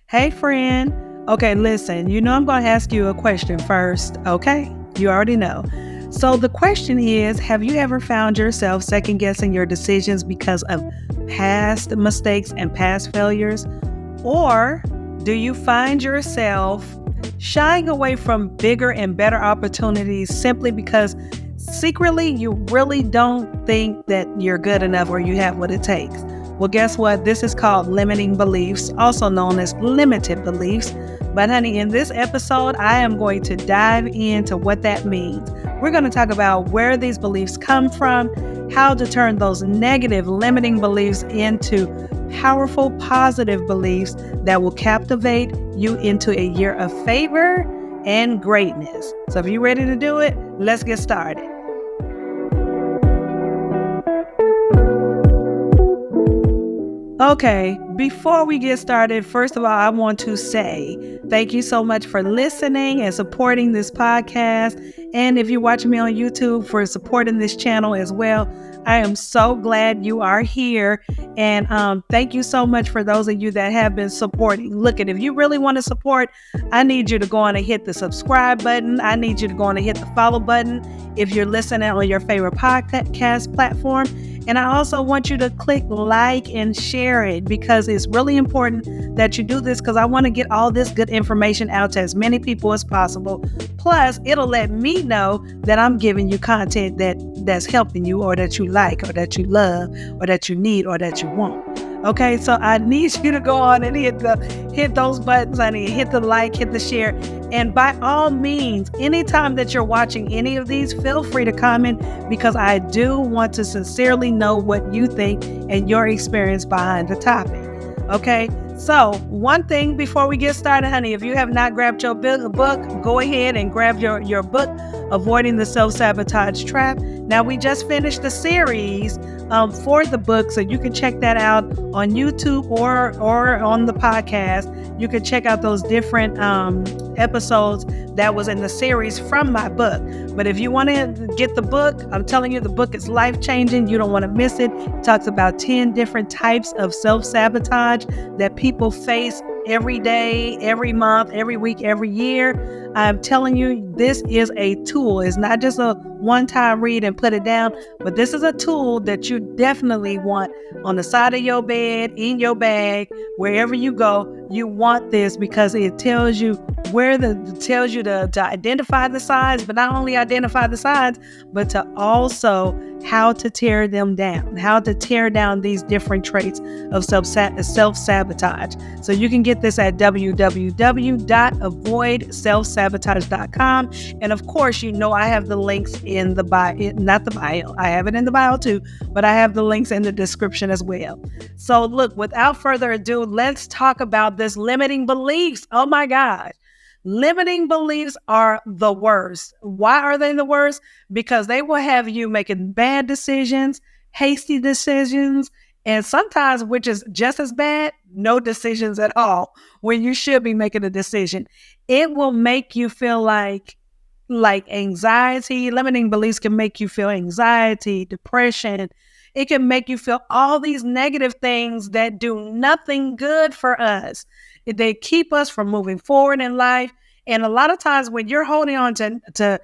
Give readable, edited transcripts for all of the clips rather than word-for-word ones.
Hey, friend. Okay, listen, I'm going to ask you a question first, okay? You already know. So the question is, have you ever found yourself second guessing your decisions because of past mistakes and past failures? Or do you find yourself shying away from bigger and better opportunities simply because secretly you really don't think that you're good enough or you have what it takes? Well, guess what? This is called limiting beliefs, also known as limited beliefs. But honey, in this episode, I am going to dive into what that means. We're going to talk about where these beliefs come from, how to turn those negative limiting beliefs into powerful, positive beliefs that will captivate you into a year of favor and greatness. So if you're ready to do it, let's get started. Okay, before we get started, first of all, I want to say thank you so much for listening and supporting this podcast. And if you're watching me on YouTube, for supporting this channel as well. I am so glad you are here. And thank you so much for those of you that have been supporting. Look, if you really want to support, I need you to go on and hit the subscribe button. I need you to go on and hit the follow button if you're listening on your favorite podcast platform. And I also want you to click like and share it because it's really important that you do this because I want to get all this good information out to as many people as possible. Plus, it'll let me know that I'm giving you content that's helping you or that you like or that you love or that you need or that you want. Okay, so I need you to go on and hit those buttons. I need hit the like, hit the share. And by all means, anytime that you're watching any of these, feel free to comment because I do want to sincerely know what you think and your experience behind the topic. Okay, so one thing before we get started, honey, if you have not grabbed your book, go ahead and grab your book, Avoiding the Self-Sabotage Trap. Now, we just finished the series for the book, so you can check that out on YouTube or on the podcast. You can check out those different episodes that was in the series from my book. But if you want to get the book, I'm telling you, the book is life-changing. You don't want to miss it. It talks about 10 different types of self-sabotage that people face every day, every month, every week, every year. I'm telling you, this is a tool. It's not just a one-time read and put it down, but this is a tool that you definitely want on the side of your bed, in your bag, wherever you go. You want this because it tells you to identify the signs, but not only identify the signs, but to also how to tear them down, how to tear down these different traits of self-sabotage. So you can get this at www.avoidselfsabotage.com. And of course, I have the links in the bio, not the bio. I have it in the bio too, but I have the links in the description as well. So look, without further ado, let's talk about this limiting beliefs. Oh my gosh. Limiting beliefs are the worst. Why are they the worst? Because they will have you making bad decisions, hasty decisions, and sometimes, which is just as bad, no decisions at all when you should be making a decision. It will make you feel like anxiety. Limiting beliefs can make you feel anxiety, depression. It can make you feel all these negative things that do nothing good for us. They keep us from moving forward in life. And a lot of times when you're holding on to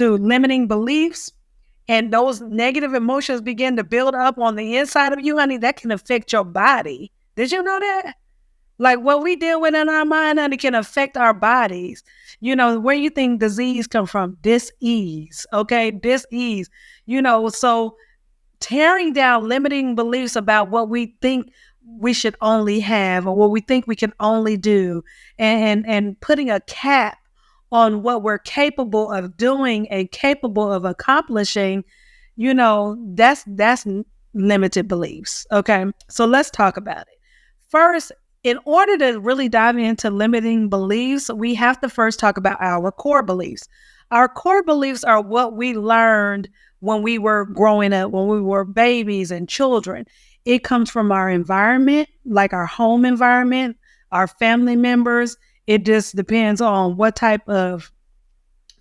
limiting beliefs and those negative emotions begin to build up on the inside of you, honey, that can affect your body. Did you know that? Like what we deal with in our mind, honey, can affect our bodies. Where you think disease come from? Dis-ease, okay? Dis-ease. So tearing down limiting beliefs about what we think we should only have or what we think we can only do and putting a cap on what we're capable of doing and capable of accomplishing, that's limited beliefs. Okay. So let's talk about it. First, in order to really dive into limiting beliefs, we have to first talk about our core beliefs. Our core beliefs are what we learned when we were growing up, when we were babies and children. It comes from our environment, like our home environment, our family members. It just depends on what type of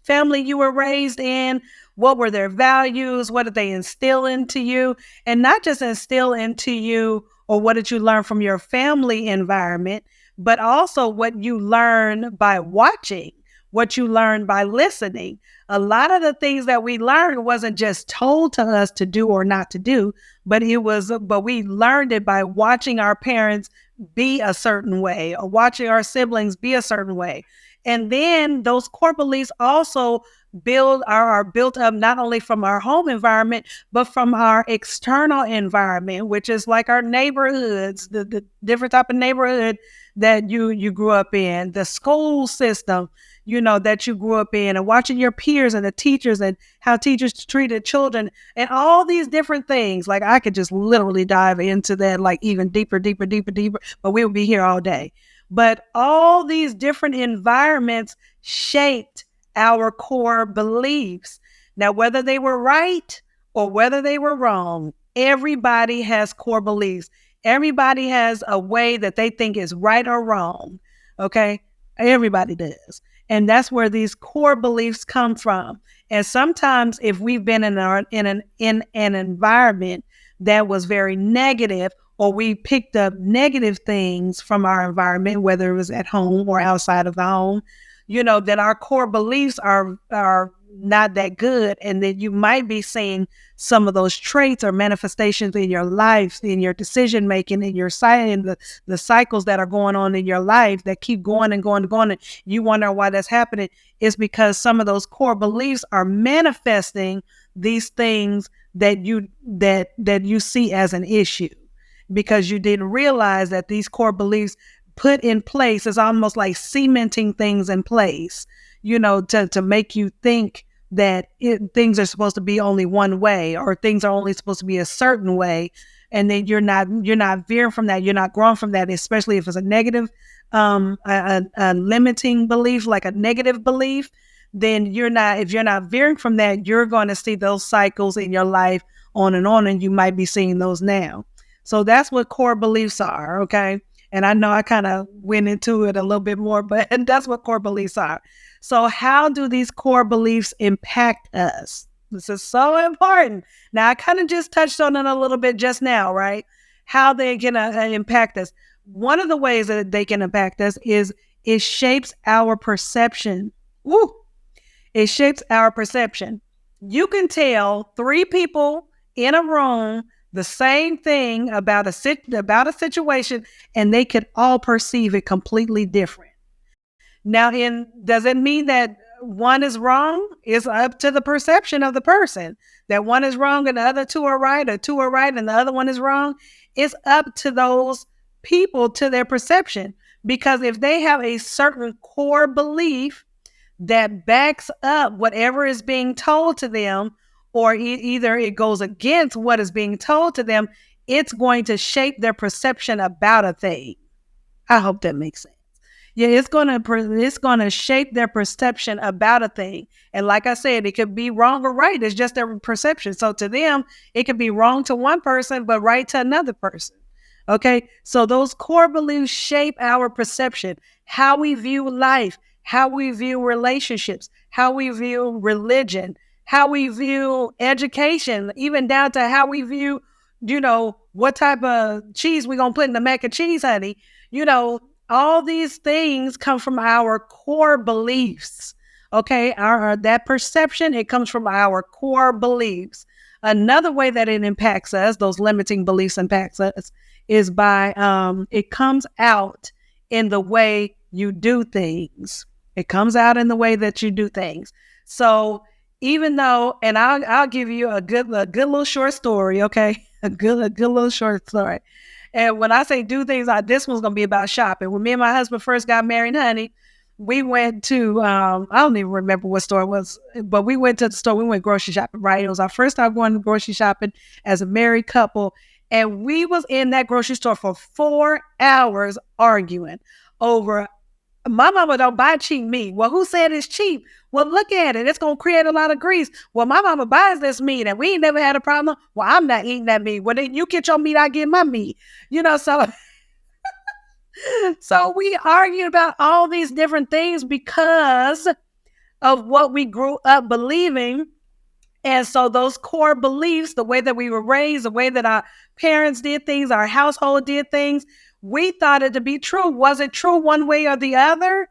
family you were raised in, what were their values, what did they instill into you, and not just instill into you or what did you learn from your family environment, but also what you learn by watching, what you learn by listening. A lot of the things that we learned wasn't just told to us to do or not to do, but we learned it by watching our parents be a certain way or watching our siblings be a certain way. And then those core beliefs also are built up not only from our home environment, but from our external environment, which is like our neighborhoods, the different type of neighborhood that you grew up in, the school system, that you grew up in, and watching your peers and the teachers and how teachers treated children and all these different things. Like I could just literally dive into that, like even deeper, but we would be here all day. But all these different environments shaped our core beliefs. Now, whether they were right or whether they were wrong, everybody has core beliefs. Everybody has a way that they think is right or wrong. Okay? Everybody does. And that's where these core beliefs come from. And sometimes if we've been in an environment that was very negative, or we picked up negative things from our environment, whether it was at home or outside of the home, then our core beliefs are not that good. And then you might be seeing some of those traits or manifestations in your life, in your decision making, in your in the cycles that are going on in your life that keep going and going and going. And you wonder why that's happening. It's because some of those core beliefs are manifesting these things that you see as an issue, because you didn't realize that these core beliefs put in place is almost like cementing things in place, to make you think that things are supposed to be only one way, or things are only supposed to be a certain way. And then you're not veering from that. You're not growing from that, especially if it's a negative, a limiting belief, like a negative belief. Then if you're not veering from that, you're going to see those cycles in your life on, and you might be seeing those now. So that's what core beliefs are. Okay. And I know I kind of went into it a little bit more, but that's what core beliefs are. So how do these core beliefs impact us? This is so important. Now, I kind of just touched on it a little bit just now, right? How they can impact us. One of the ways that they can impact us is it shapes our perception. Woo! It shapes our perception. You can tell 3 people in a room the same thing about a situation, and they could all perceive it completely different. Now, does it mean that one is wrong? It's up to the perception of the person. That one is wrong and the other 2 are right, or 2 are right and the other one is wrong. It's up to those people, to their perception. Because if they have a certain core belief that backs up whatever is being told to them, or either it goes against what is being told to them, it's going to shape their perception about a thing. I hope that makes sense. Yeah, it's going to shape their perception about a thing. And like I said, it could be wrong or right. It's just their perception. So to them, it could be wrong to one person, but right to another person. Okay, so those core beliefs shape our perception, how we view life, how we view relationships, how we view religion, how we view education, even down to how we view, what type of cheese we're going to put in the mac and cheese, honey. All these things come from our core beliefs. Okay, that perception, it comes from our core beliefs. Another way that it impacts us, those limiting beliefs impacts us, is by it comes out in the way you do things. It comes out in the way that you do things. So even though, and I'll give you a good little short story, okay? A good little short story. And when I say do things, this one's gonna be about shopping. When me and my husband first got married, honey, we went to I don't even remember what store it was, but we went to the store. We went grocery shopping, right? It was our first time going grocery shopping as a married couple. And we was in that grocery store for 4 hours arguing over, my mama don't buy cheap meat. Well, who said it's cheap? Well, look at it. It's going to create a lot of grease. Well, my mama buys this meat and we ain't never had a problem. Well, I'm not eating that meat. Well, then you get your meat, I get my meat. So we argue about all these different things because of what we grew up believing. And so those core beliefs, the way that we were raised, the way that our parents did things, our household did things, We thought it to be true. Was it true one way or the other?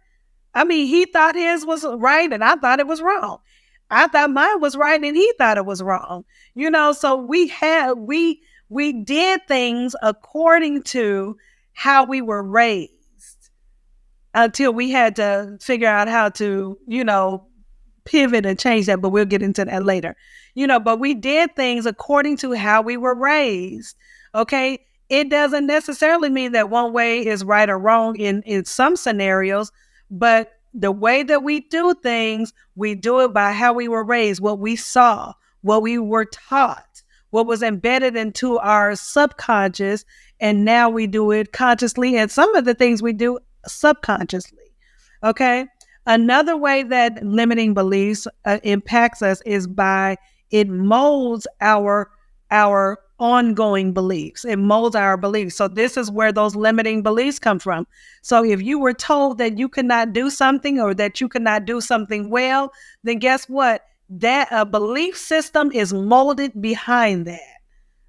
I mean, he thought his was right and I thought it was wrong. I thought mine was right and he thought it was wrong. So we did things according to how we were raised until we had to figure out how to, pivot and change that, but we'll get into that later. But we did things according to how we were raised. Okay. It doesn't necessarily mean that one way is right or wrong in some scenarios, but the way that we do things, we do it by how we were raised, what we saw, what we were taught, what was embedded into our subconscious. And now we do it consciously. And some of the things we do subconsciously. Okay. Another way that limiting beliefs impacts us is by it molds our ongoing beliefs. It molds our beliefs. So this is where those limiting beliefs come from. So if you were told that you cannot do something or that you cannot do something well, then guess what? That a belief system is molded behind that.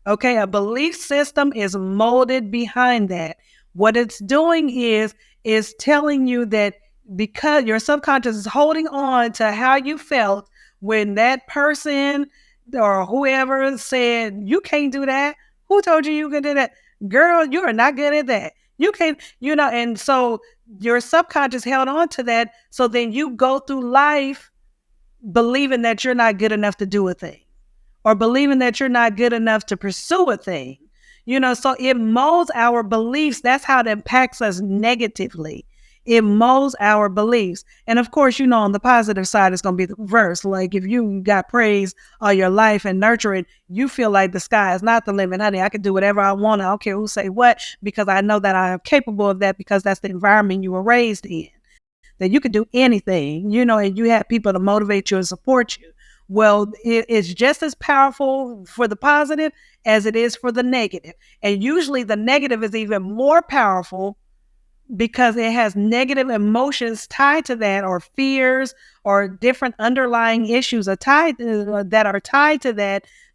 Okay, a belief system is molded behind that. What it's doing is telling you that because your subconscious is holding on to how you felt when that person or whoever said, you can't do that. Who told you you can do that? Girl, you are not good at that. You can't, and so your subconscious held on to that. So then you go through life believing that you're not good enough to do a thing or believing that you're not good enough to pursue a thing. So it molds our beliefs. That's how it impacts us negatively. It molds our beliefs. And of course, on the positive side, it's going to be the reverse. Like if you got praise all your life and nurture it, you feel like the sky is not the limit. Honey, I can do whatever I want. I don't care who say what, because I know that I am capable of that because that's the environment you were raised in. That you could do anything, and you have people to motivate you and support you. Well, it's just as powerful for the positive as it is for the negative. And usually the negative is even more powerful because it has negative emotions tied to that, or fears, or different underlying issues are tied to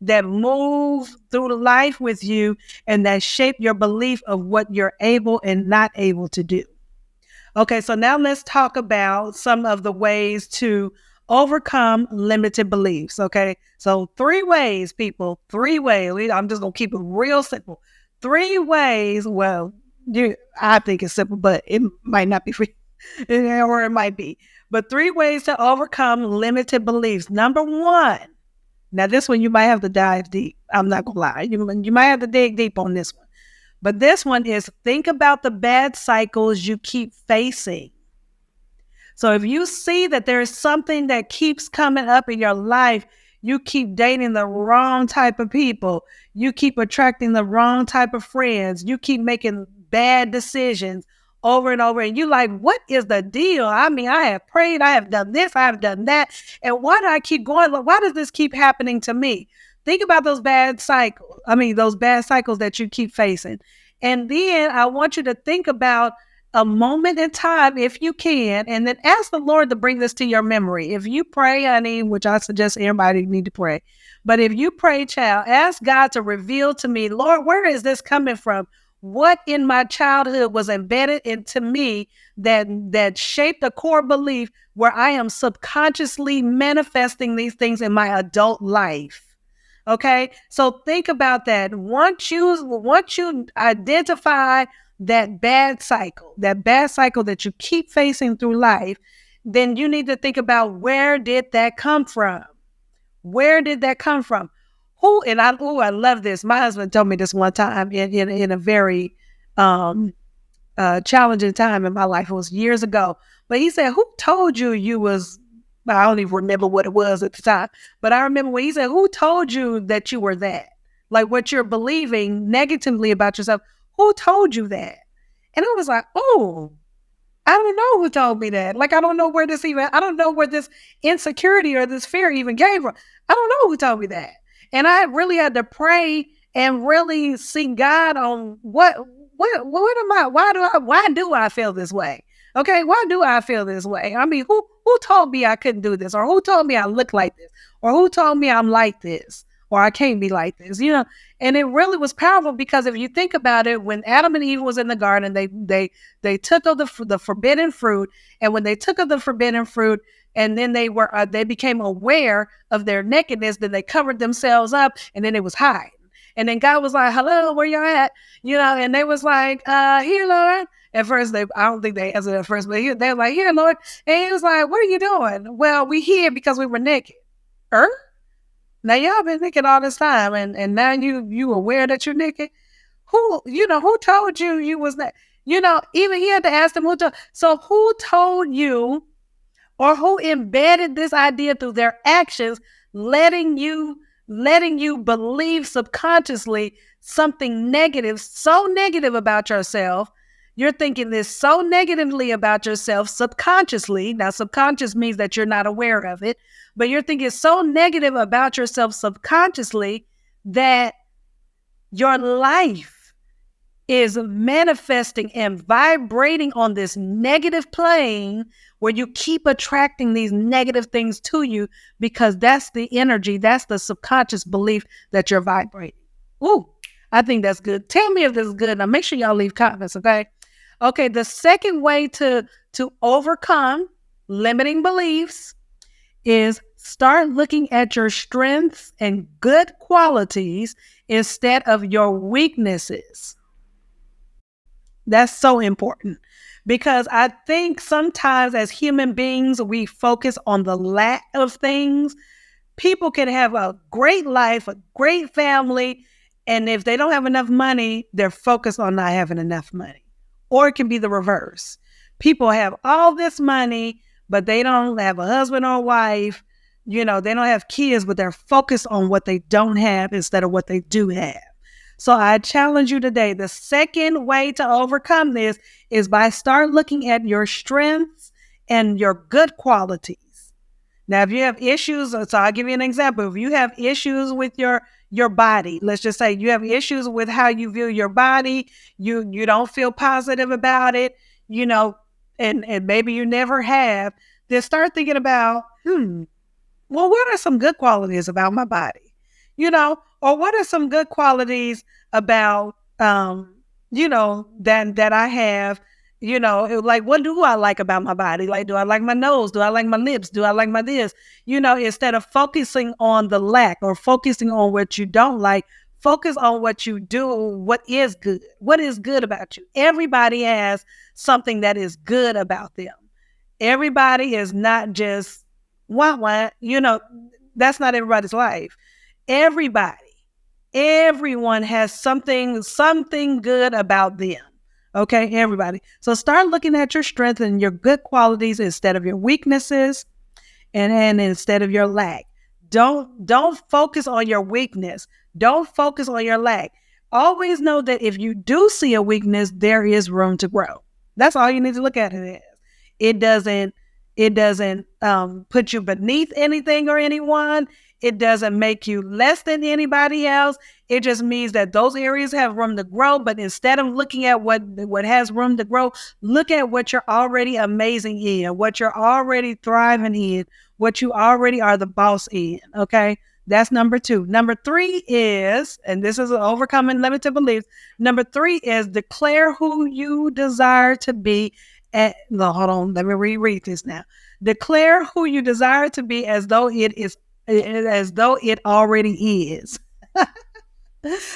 that move through life with you and that shape your belief of what you're able and not able to do. Okay, so now let's talk about some of the ways to overcome limited beliefs. Okay, so 3 ways, people. 3 ways. I'm just going to keep it real simple. 3 ways. Well, I think it's simple, but it might not be free, or it might be. But 3 ways to overcome limited beliefs. Number 1. Now, this one you might have to dive deep. I'm not going to lie. You might have to dig deep on this one. But this one is think about the bad cycles you keep facing. So if you see that there's something that keeps coming up in your life, you keep dating the wrong type of people, you keep attracting the wrong type of friends, you keep making bad decisions over and over, and you're like, what is the deal? I mean, I have prayed, I have done this, I have done that, and why do I keep going? Why does this keep happening to me? Think about those bad cycles that you keep facing. And then I want you to think about a moment in time, if you can, and then ask the Lord to bring this to your memory. If you pray, honey, which I suggest everybody need to pray, but if you pray, child, ask God to reveal to me, Lord, where is this coming from? What in my childhood was embedded into me that shaped a core belief where I am subconsciously manifesting these things in my adult life? Okay, so think about that. Once you identify that bad cycle that you keep facing through life, then you need to think about, where did that come from? Where did that come from? I love this. My husband told me this one time in a very challenging time in my life. It was years ago. But he said, who told you was, I don't even remember what it was at the time, but I remember when he said, who told you that you were that? Like what you're believing negatively about yourself, who told you that? And I was like, oh, I don't know who told me that. Like, I don't know where this insecurity or this fear even came from. I don't know who told me that. And I really had to pray and really seek God on what am I, why do I feel this way? Okay, why do I feel this way? I mean, who told me I couldn't do this? Or who told me I look like this? Or who told me I'm like this? or I can't be like this, and it really was powerful because if you think about it, when Adam and Eve was in the garden, they took of the forbidden fruit, and when they took of the forbidden fruit, and then they became aware of their nakedness, then they covered themselves up, and then it was hiding. And then God was like, hello, where y'all at? And they was like, here, Lord. At first, I don't think they answered at first, but they were like, here, Lord. And he was like, what are you doing? Well, we here because we were naked. Now y'all been naked all this time, and now you aware that you're naked? Who told you was that? Even he had to ask them so who told you, or who embedded this idea through their actions, letting you believe subconsciously something negative, so negative about yourself. You're thinking this so negatively about yourself subconsciously. Now, subconscious means that you're not aware of it, but you're thinking so negative about yourself subconsciously that your life is manifesting and vibrating on this negative plane where you keep attracting these negative things to you because that's the energy, that's the subconscious belief that you're vibrating. Ooh, I think that's good. Tell me if this is good. Now make sure y'all leave comments, okay? Okay, the second way to overcome limiting beliefs is start looking at your strengths and good qualities instead of your weaknesses. That's so important because I think sometimes as human beings, we focus on the lack of things. People can have a great life, a great family, and if they don't have enough money, they're focused on not having enough money. Or it can be the reverse. People have all this money, but they don't have a husband or a wife. They don't have kids, but they're focused on what they don't have instead of what they do have. So I challenge you today. The second way to overcome this is by start looking at your strengths and your good qualities. Now, if you have issues, so I'll give you an example. If you have issues with your body, let's just say you have issues with how you view your body, you don't feel positive about it, and maybe you never have, then start thinking about, well, what are some good qualities about my body? Or what are some good qualities about, that I have, like, what do I like about my body? Like, do I like my nose? Do I like my lips? Do I like my this? Instead of focusing on the lack or focusing on what you don't like, focus on what you do, what is good. What is good about you? Everybody has something that is good about them. Everybody is not just, that's not everybody's life. Everyone has something good about them. Okay, everybody. So start looking at your strengths and your good qualities instead of your weaknesses and instead of your lack. Don't focus on your weakness. Don't focus on your lack. Always know that if you do see a weakness, there is room to grow. That's all you need to look at it as. It doesn't put you beneath anything or anyone. It doesn't make you less than anybody else. It just means that those areas have room to grow. But instead of looking at what has room to grow, look at what you're already amazing in, what you're already thriving in, what you already are the boss in. Okay, that's number 2. Number 3 is, and this is overcoming limited beliefs. Number 3 is declare who you desire to be. No, hold on. Let me reread this now. Declare who you desire to be as though it already is.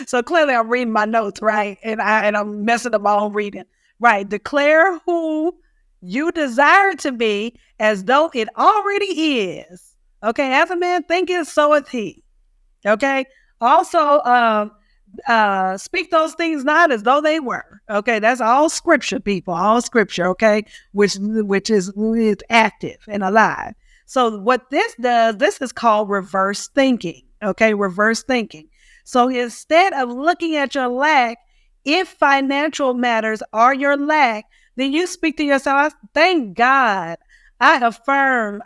So clearly I'm reading my notes, right? And I'm messing up my own reading. Right. Declare who you desire to be as though it already is. Okay. As a man thinketh, so is he. Okay. Also, speak those things not as though they were. Okay. That's all scripture, people. All scripture. Okay. Which is active and alive. So what this does, this is called reverse thinking. Okay. Reverse thinking. So instead of looking at your lack, if financial matters are your lack, then you speak to yourself, thank God. I affirm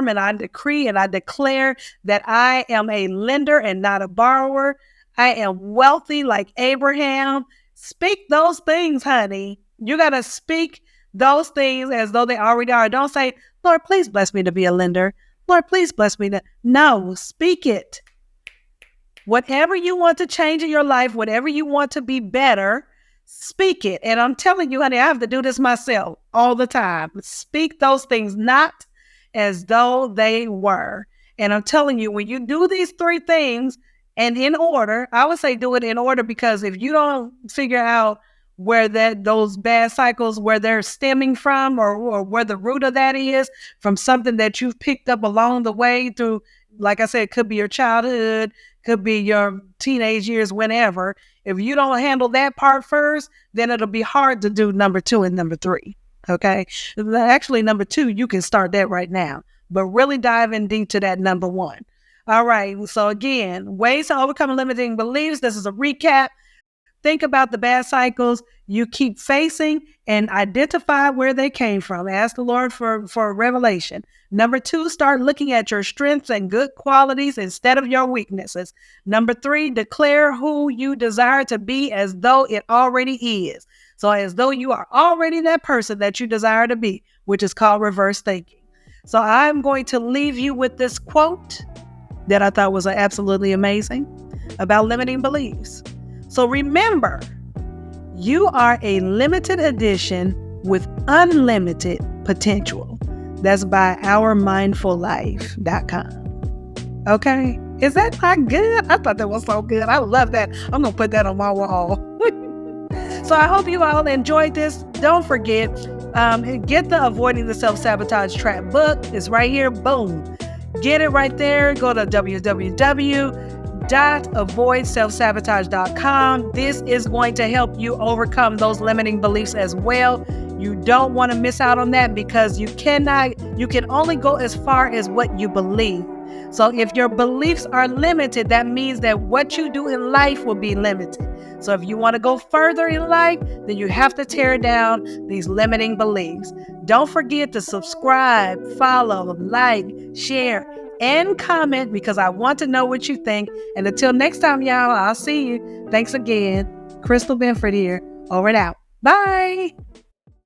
and I decree and I declare that I am a lender and not a borrower. I am wealthy like Abraham. Speak those things, honey. You got to speak those things as though they already are. Don't say, Lord, please bless me to be a lender. Lord, please bless me to. No, speak it. Whatever you want to change in your life, whatever you want to be better, speak it. And I'm telling you, honey, I have to do this myself all the time. Speak those things not as though they were. And I'm telling you, when you do these three things, and in order, I would say do it in order, because if you don't figure out where those bad cycles, where they're stemming from, or where the root of that is, from something that you've picked up along the way through, like I said, it could be your childhood, could be your teenage years, whenever. If you don't handle that part first, then it'll be hard to do number 2 and number 3. Okay. Actually, number 2, you can start that right now, but really dive in deep to that number 1. All right. So again, ways to overcome limiting beliefs. This is a recap. Think about the bad cycles you keep facing and identify where they came from. Ask the Lord for revelation. Number 2, start looking at your strengths and good qualities instead of your weaknesses. Number 3, declare who you desire to be as though it already is. So as though you are already that person that you desire to be, which is called reverse thinking. So I'm going to leave you with this quote that I thought was absolutely amazing about limiting beliefs. So remember, you are a limited edition with unlimited potential. That's by ourmindfullife.com. Okay? Is that not good? I thought that was so good. I love that. I'm going to put that on my wall. So I hope you all enjoyed this. Don't forget, get the Avoiding the Self-Sabotage Trap book. It's right here. Boom. Get it right there. Go to www.avoidselfsabotage.com. This is going to help you overcome those limiting beliefs as well. You don't want to miss out on that, because you can only go as far as what you believe. So if your beliefs are limited, that means that what you do in life will be limited. So if you want to go further in life, then you have to tear down these limiting beliefs. Don't forget to subscribe, follow, like, share, and comment, because I want to know what you think. And until next time, y'all, I'll see you. Thanks again. Christyl Benford here. Over and out. Bye.